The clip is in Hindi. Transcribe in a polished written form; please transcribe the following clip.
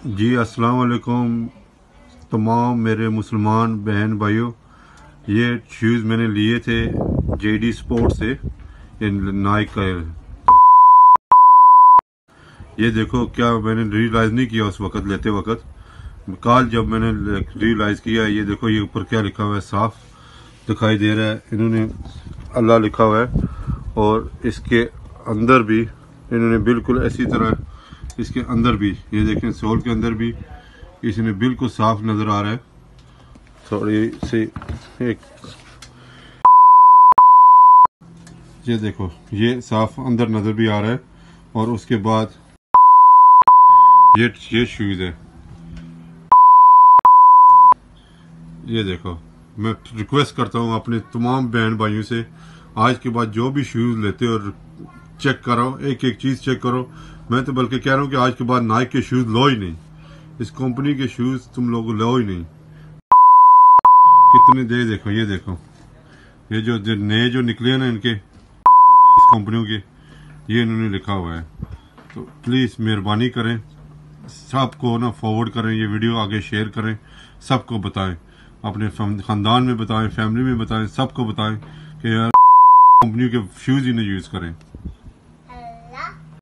जी अस्सलाम वालेकुम तमाम मेरे मुसलमान बहन भाइयों। ये शूज़ मैंने लिए थे जेडी स्पोर्ट से, ये नाइक का है। ये देखो, क्या मैंने रियलाइज़ नहीं किया उस वक़्त लेते वक़्त, कल जब मैंने रियलाइज़ किया। ये देखो, ये ऊपर क्या लिखा हुआ है, साफ दिखाई दे रहा है। इन्होंने अल्लाह लिखा हुआ है और इसके अंदर भी इन्होंने बिल्कुल ऐसी तरह इसके अंदर भी, ये देखें सोल के अंदर भी इसने बिल्कुल साफ नज़र आ रहा है। थोड़ी सी एक, ये देखो, ये साफ अंदर नज़र भी आ रहा है। और उसके बाद ये शूज़ है, ये देखो। मैं रिक्वेस्ट करता हूँ अपने तमाम बहन भाइयों से, आज के बाद जो भी शूज़ लेते हो चेक करो, एक एक चीज़ चेक करो। मैं तो बल्कि कह रहा हूँ कि आज के बाद नाइक के शूज़ लो ही नहीं, इस कंपनी के शूज़ तुम लोग लो ही नहीं। कितने दे, देखो, ये देखो, ये जो नए जो निकले हैं ना इनके इस कंपनियों के, ये इन्होंने लिखा हुआ है। तो प्लीज़ मेहरबानी करें, सबको ना फॉरवर्ड करें, ये वीडियो आगे शेयर करें, सबको बताएं, अपने ख़ानदान में बताएं, फैमिली में बताएं, सबको बताएं कि यार कंपनियों के शूज़ ही नहीं यूज़ करें।